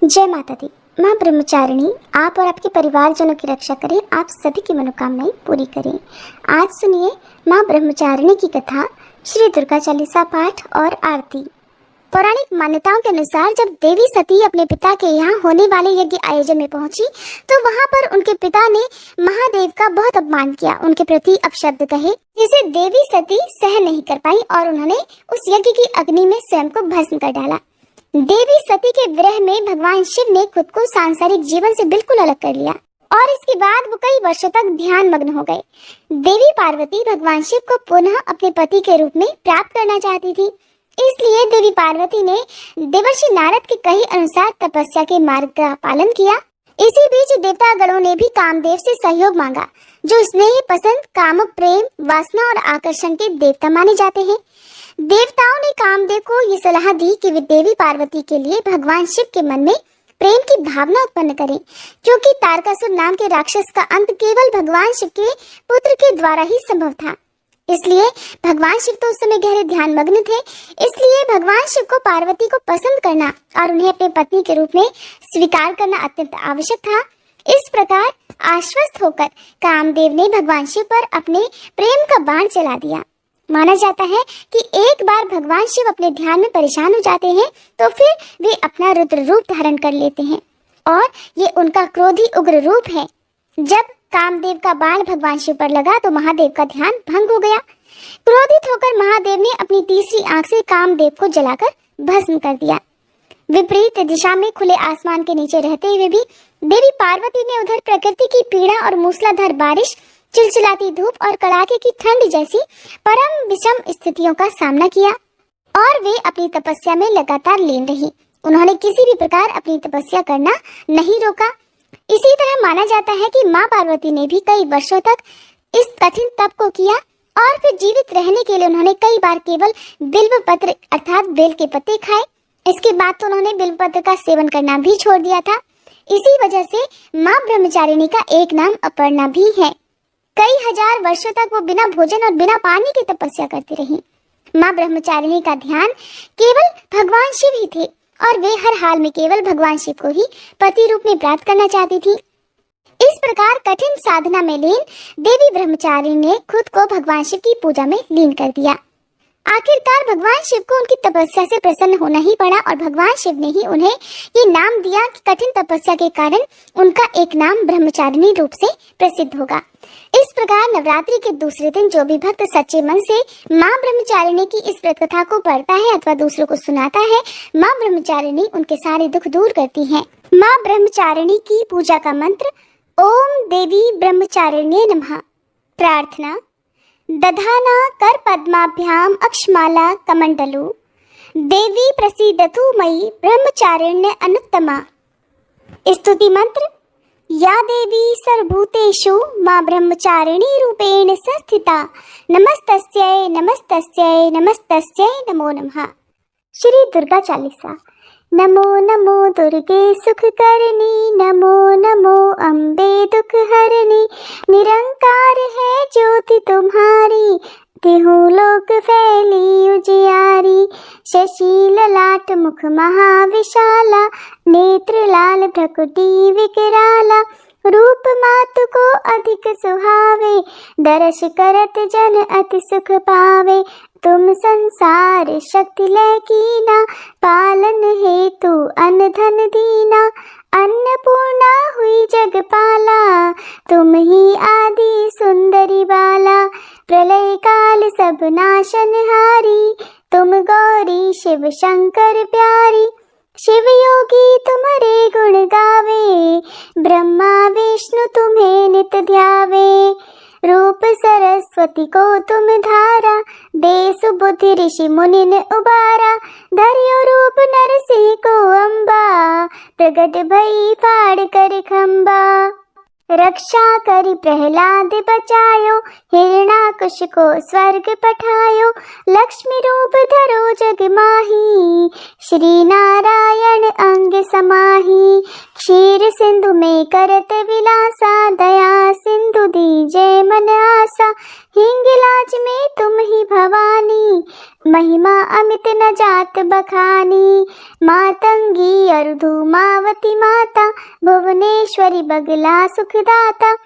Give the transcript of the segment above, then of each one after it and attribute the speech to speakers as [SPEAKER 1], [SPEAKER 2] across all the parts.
[SPEAKER 1] जय माता दी। माँ ब्रह्मचारिणी आप और आपके परिवारजनों की रक्षा करें, आप सभी की मनोकामनाएं पूरी करें। आज सुनिए माँ ब्रह्मचारिणी की कथा, श्री दुर्गा चालीसा पाठ और आरती। पौराणिक मान्यताओं के अनुसार जब देवी सती अपने पिता के यहाँ होने वाले यज्ञ आयोजन में पहुंची तो वहां पर उनके पिता ने महादेव का बहुत अपमान किया, उनके प्रति अपशब्द कहे, जिसे देवी सती सहन नहीं कर पाई और उन्होंने उस यज्ञ की अग्नि में स्वयं को भस्म कर डाला। देवी सती के विरह में भगवान शिव ने खुद को सांसारिक जीवन से बिल्कुल अलग कर लिया और इसके बाद वो कई वर्षों तक ध्यान मग्न हो गए। देवी पार्वती भगवान शिव को पुनः अपने पति के रूप में प्राप्त करना चाहती थी, इसलिए देवी पार्वती ने देवर्षि नारद के कहे अनुसार तपस्या के मार्ग का पालन किया। इसी बीच देवतागणों ने भी कामदेव से सहयोग मांगा, जो स्नेह, पसंद, काम, प्रेम, वासना और आकर्षण के देवता माने जाते हैं। देवताओं ने कामदेव को ये सलाह दी कि वे देवी पार्वती के लिए भगवान शिव के मन में प्रेम की भावना उत्पन्न करें, क्योंकि तारकासुर नाम के राक्षस का अंत केवल भगवान शिव के पुत्र के द्वारा ही संभव था। इसलिए भगवान शिव तो उस समय गहरे ध्यान मग्न थे, इसलिए भगवान शिव को पार्वती को पसंद करना और उन्हें अपने पत्नी के रूप में स्वीकार करना अत्यंत आवश्यक था। इस प्रकार आश्वस्त होकर कामदेव ने भगवान शिव पर अपने प्रेम का बाण चला दिया। माना जाता है कि एक बार भगवान शिव अपने ध्यान में परेशान हो जाते हैं तो फिर वे अपना रुद्र रूप धारण कर लेते हैं और ये उनका क्रोधी उग्र रूप है। जब कामदेव का बाण भगवान शिव पर लगा तो महादेव का ध्यान भंग हो गया। क्रोधित होकर महादेव ने अपनी तीसरी आंख से कामदेव को जलाकर भस्म कर दिया। विपरीत दिशा में खुले आसमान के नीचे रहते हुए भी देवी पार्वती ने उधर प्रकृति की पीड़ा और मूसलाधार बारिश, चिलचिलाती धूप और कड़ाके की ठंड जैसी परम विषम स्थितियों का सामना किया और वे अपनी तपस्या में लगातार लीन रही। उन्होंने किसी भी प्रकार अपनी तपस्या करना नहीं रोका। इसी तरह माना जाता है कि माँ पार्वती ने भी कई वर्षों तक इस कठिन तप को किया और फिर जीवित रहने के लिए उन्होंने कई बार केवल बिल्व पत्र अर्थात बेल के पत्ते खाए। इसके बाद तो उन्होंने बिल्व पत्र का सेवन करना भी छोड़ दिया था। इसी वजह से माँ ब्रह्मचारिणी का एक नाम अपर्णा भी है। कई हजार वर्षों तक वो बिना भोजन और बिना पानी की तपस्या करती रही। माँ ब्रह्मचारिणी का ध्यान केवल भगवान शिव ही थे और वे हर हाल में केवल भगवान शिव को ही पति रूप में प्राप्त करना चाहती थी। इस प्रकार कठिन साधना में लीन देवी ब्रह्मचारिणी ने खुद को भगवान शिव की पूजा में लीन कर दिया। आखिरकार भगवान शिव को उनकी तपस्या से प्रसन्न होना ही पड़ा और भगवान शिव ने ही उन्हें ये नाम दिया कि कठिन तपस्या के कारण उनका एक नाम ब्रह्मचारिणी रूप से प्रसिद्ध होगा। इस प्रकार नवरात्रि के दूसरे दिन जो भी भक्त सच्चे मन से माँ ब्रह्मचारिणी की इस व्रत कथा को पढ़ता है अथवा दूसरों को सुनाता है, माँ ब्रह्मचारिणी उनके सारे दुख दूर करती है। माँ ब्रह्मचारिणी की पूजा का मंत्र ओम देवी ब्रह्मचारिण्ये नमः। प्रार्थना दधाना कर पद्माभ्याम अक्षमाला कमंडलु देवी प्रसीदतु मयि ब्रह्मचारिण्य अनुत्तमा। स्तुति मंत्र या देवी सर्वभूतेषु मां ब्रह्मचारिणी रूपेण संस्थिता नमस्तस्यै नमस्तस्यै नमस्तस्यै नमो नमः। श्री दुर्गा चालीसा। नमो नमो दुर्गे सुख करनी, नमो नमो अम्बे दुख हरनी, निरंकार है ज्योति तुम्हारी, तिहु लोक फैली उजियारी। शशि ललाट मुख महाविशाला, नेत्र लाल भ्रकुटी विकराला, रूप मातु को अधिक सुहावे, दर्श करत जन अति सुख पावे। तुम संसार शक्ति लैकीना, पालन हेतु अन्न धन दीना, अन्नपूर्णा हुई जगपाला, तुम ही आदि सुंदरी बाला। प्रलय काल सब नाशनहारी, तुम गौरी शिव शंकर प्यारी। शिव योगी तुम्हारे गुण गावे, ब्रह्मा विष्णु तुम्हें नित ध्यावे। रूप सरस्वती को तुम धारा, दे सुबुद्धि ऋषि मुनि ने उबारा। धर्यो रूप नरसिंह को अम्बा, प्रगट भई फाड़ कर खम्बा। रक्षा करी प्रहलाद बचायो, हिरणाकुश को स्वर्ग पठायो। लक्ष्मी रूप धरो जग माही, श्री नारायण अंग समाही। क्षीर सिंधु में करत विलासा, दया सिंधु दीजे मन आसा। हिंगलाज में तुम ही भवानी, महिमा अमित न जात बखानी। मातंगी और धूमावती माता, भुवनेश्वरी बगला सुखदाता।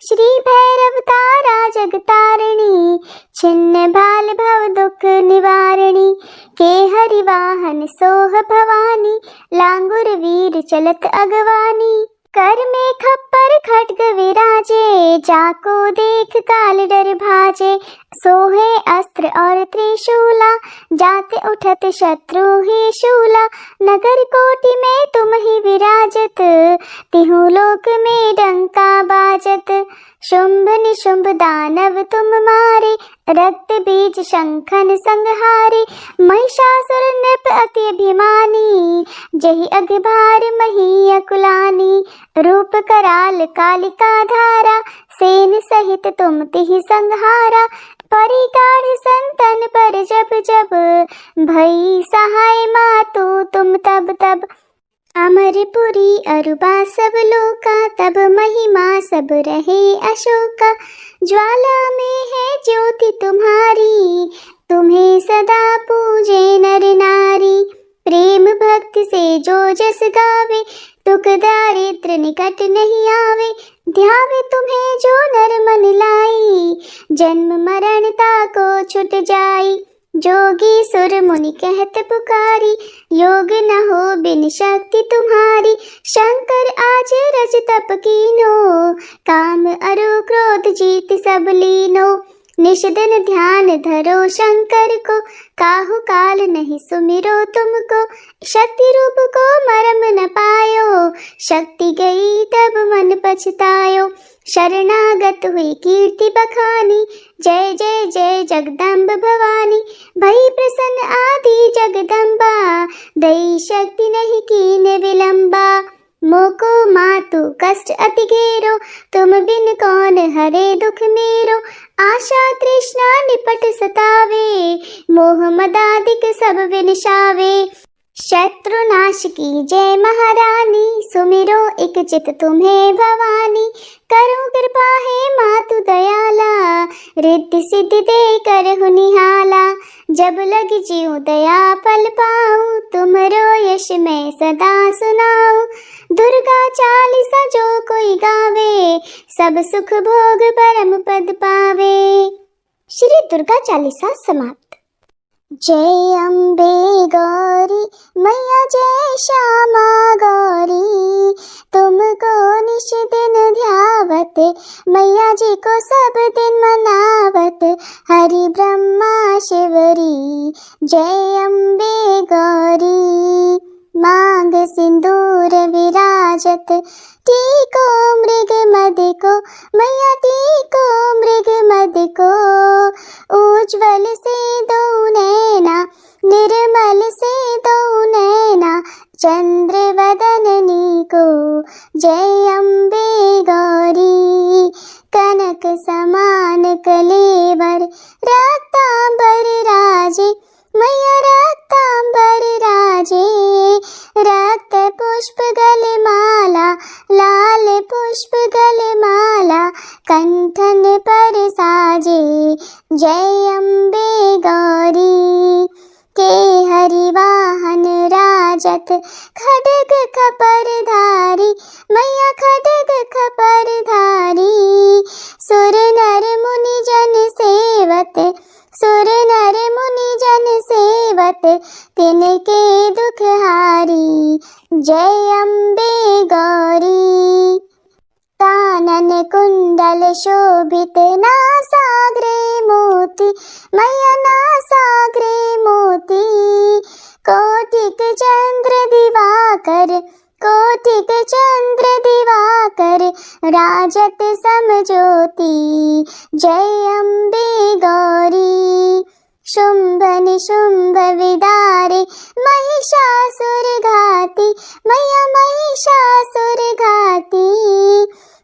[SPEAKER 1] श्री भैरव तारा जगतारिणी, छिन्न भाल भव दुख निवारिणी। के हरि वाहन सोह भवानी, लांगुर वीर चलत अगवानी। कर में खप्पर खड्ग विराजे, जाको देख काल डर भाजे। सोहे अस्त्र और त्रिशूला, जाते उठत शत्रु ही शूला। नगर कोटि में तुम ही विराजत, तिहु लोक में डंका बाजत। शुंभ निशुंभ दानव तुम मारे, रक्त बीज शंखन संहारे। महिषासुर नृप अति अभिमानी, जहि अघभार मही अकुलानी। रूप कराल कालिका धारा, सेन सहित तुम तिहि संहारा। परिगाढ़ संतन पर जब जब, भई सहाय मातु तुम तब तब। अमरपुरी अरुबा सब लोका, तब महिमा सब रहे अशोका। ज्वाला में है ज्योति तुम्हारी, तुम्हें सदा पूजे नर नारी। प्रेम भक्ति से जो जस गावे, दुख दारिद्र निकट नहीं आवे। ध्यावे तुम्हें जो नर मन लाई, जन्म मरण ताको छुट जाई। जोगी सुर मुनि कहत पुकारी, योग न हो बिन शक्ति तुम्हारी। शंकर आज रज तप कीनो, काम अरु क्रोध जीत सब लीनो। निश दिन ध्यान धरो शंकर को, काहू काल नहीं सुमिरो तुमको। शक्ति रूप को मरम न पायो, शक्ति गई तब मन पछतायो। शरणागत हुई कीर्ति बखानी, जय जय जय जगदम्ब भवानी। भई प्रसन्न आदि जगदम्बा, दई शक्ति नहीं कीने विलंबा। मोको मातु कष्ट अति घेरो, तुम बिन कौन हरे दुख मेरो। आशा तृष्णा निपट सतावे, मोह मदादिक सब विनशावे। शत्रु नाश की जय महारानी, सुमिरो एक चित तुम्हें भवानी। करो कृपा है मातु दयाला, रिद्धि सिद्धि दे करहु निहाला। जब लग जीव दया फल पाऊं, तुम्हरो यश मैं सदा सुनाऊं। दुर्गा चालीसा जो कोई गावे, सब सुख भोग परम पद पावे। श्री दुर्गा चालीसा समाप्त। जय अम्बे गौरी मैया, जय श्यामा गौरी। तुमको निश दिन ध्यावत, मैया जी को सब दिन मनावत। हरि ब्रह्मा शिवरी, जय अम्बे गौरी। मांग सिंदूर विराजत, टीको मृग मद को, मैया टीको मृग मद को। उज्ज्वल से दो नैना, निर्मल से दो नैना, चंद्र वदननी को। जय अम्बे गौरी। कनक समान कलेवर, रक्तांबर राजे, मैया रक्तांबर राजे। रक्त पुष्प गले माला, लाल पुष्प गले माला, कंठन पर साजे। जय अम्बे गौरी। के हरि वाहन राजत, खड्ग खपर धारी, मैया खड्ग खपर धारी। सुर नर मुनि जन सेवत, सुर नर मुनि जन सेवत, तिनके दुख हारी। जय अम्बे गौरी। कानन कुंडल शोभित, नासाग्रे मोती, मैया नासाग्रे मोती। कोटिक चंद्र दिवाकर, कोटिक चंद्र दिवाकर, राजत समज्योति। जय अम्बे गौरी। शुंभ निशुंभ विदारे, महिषासुर घाती, मैया महिषासुर घाती।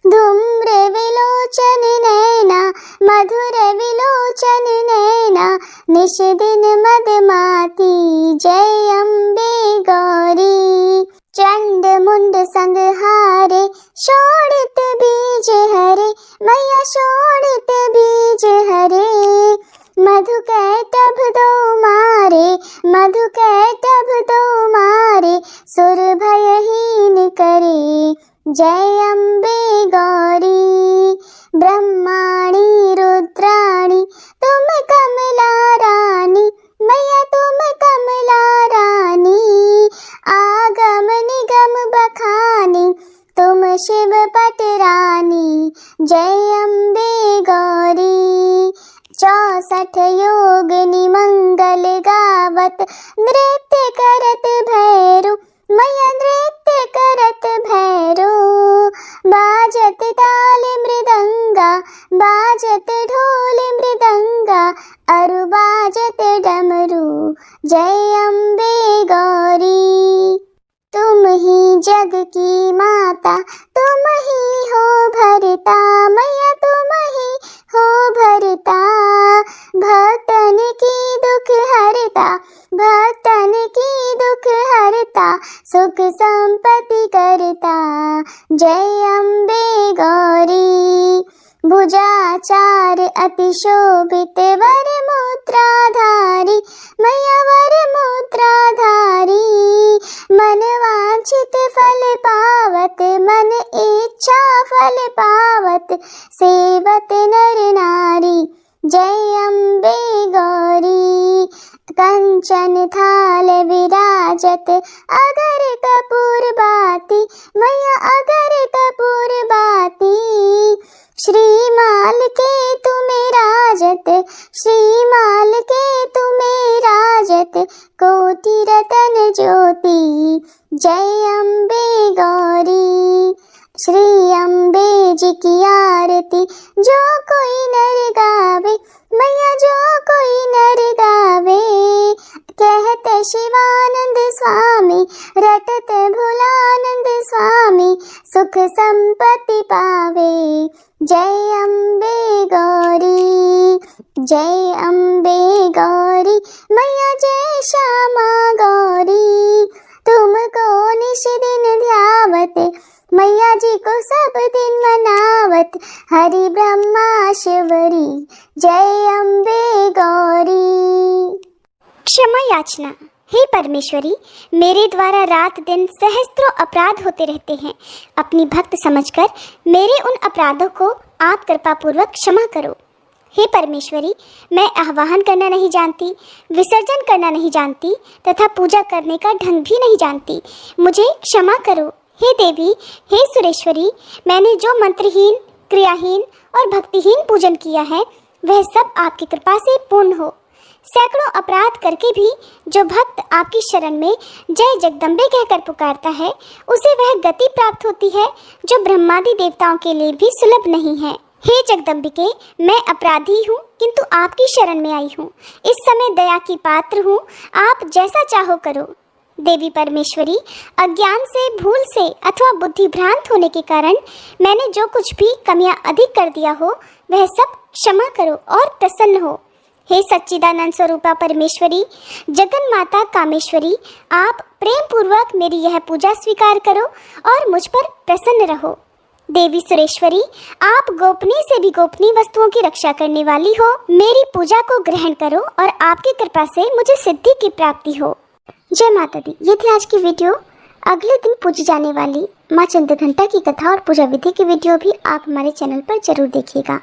[SPEAKER 1] धूम्र विलोचन नैना, मधुर विलोचन नैना, निश दिन मदमाती। जय अम्बे गौरी। चंड मुंड संहारे, शोणित बीज हरे, मैया शोणित बीज हरे। मधु कैटभ दो मारे, मधु कैटभ दो मारे, सुर भयहीन करे, जय अम्बे गौरी। ब्रह्माणी रुद्राणी तुम कमला रानी, मैया तुम कमला रानी। आगम निगम बखानी तुम शिव पटरानी, जय अम्बे गौरी। 64 योगिनी मंगल गावत, नृत्य करत भैरो, मैया नृत्य करत भैरो। बाजत ताल मृदंगा, बाजत ढोल मृदंगा, अरु बाजत डमरू, जय अम्बे गौरी। तुम ही जग की माता, तुम ही हो भरता, मैया तुम ही हो भरता। भक्तन की दुख हरता, भक्तन की दुख हरता, सुख संपत्ति करता, जय अम्बे गौरी। भुजाचार अति शोभित वर मुद्राधारी, मैया वर मुद्राधारी। मन वांछित फल पावत, मन इच्छा फल पावत, सेवत नर नारी, जय अम्बे गौरी। कंचन थाल विराजत, अगर कपूर बाती, मैया अगर कपूर बाती। श्रीमाल के तुम्हें राजत, श्रीमाल के तुम्हें राजत, कोटि रतन ज्योति, जय अम्बे गौरी। श्री अम्बे जी की आरती जो कोई नर गावे, मैया जो कोई नर गावे। कहते शिवानंद स्वामी, रटत भोलानंद स्वामी, सुख संपत्ति पावे, जय अम्बे गौरी। जय अम्बे गौरी, मैया जय श्यामा गौरी। तुमको निश दिन ध्यावत, मैया जी को सब दिन मनावत, हरि ब्रह्मा शिवरी, जय अम्बे गौरी। क्षमा याचना। हे परमेश्वरी, मेरे द्वारा रात दिन सहस्त्रों अपराध होते रहते हैं। अपनी भक्त समझकर मेरे उन अपराधों को आप कृपापूर्वक क्षमा करो। हे परमेश्वरी, मैं आह्वान करना नहीं जानती, विसर्जन करना नहीं जानती तथा पूजा करने का ढंग भी नहीं जानती, मुझे क्षमा करो। हे देवी, हे सुरेश्वरी, मैंने जो मंत्रहीन, क्रियाहीन और भक्तिहीन पूजन किया है वह सब आपकी कृपा से पूर्ण हो। सैकड़ों अपराध करके भी जो भक्त आपकी शरण में जय जगदम्बे कहकर पुकारता है, उसे वह गति प्राप्त होती है जो ब्रह्मादि देवताओं के लिए भी सुलभ नहीं है। हे जगदम्बिके, मैं अपराधी हूँ किंतु आपकी शरण में आई हूँ। इस समय दया की पात्र हूँ, आप जैसा चाहो करो। देवी परमेश्वरी, अज्ञान से, भूल से अथवा बुद्धि भ्रांत होने के कारण मैंने जो कुछ भी कमियां अधिक कर दिया हो वह सब क्षमा करो और प्रसन्न हो। हे सच्चिदानंद स्वरूपा परमेश्वरी, जगन माता कामेश्वरी, आप प्रेम पूर्वक मेरी यह पूजा स्वीकार करो और मुझ पर प्रसन्न रहो। देवी सुरेश्वरी, आप गोपनीय से भी गोपनीय वस्तुओं की रक्षा करने वाली हो। मेरी पूजा को ग्रहण करो और आपकी कृपा से मुझे सिद्धि की प्राप्ति हो। जय माता दी। ये थी आज की वीडियो। अगले दिन पूजी जाने वाली माँ चंद्रघंटा की कथा और पूजा विधि की वीडियो भी आप हमारे चैनल पर जरूर देखिएगा।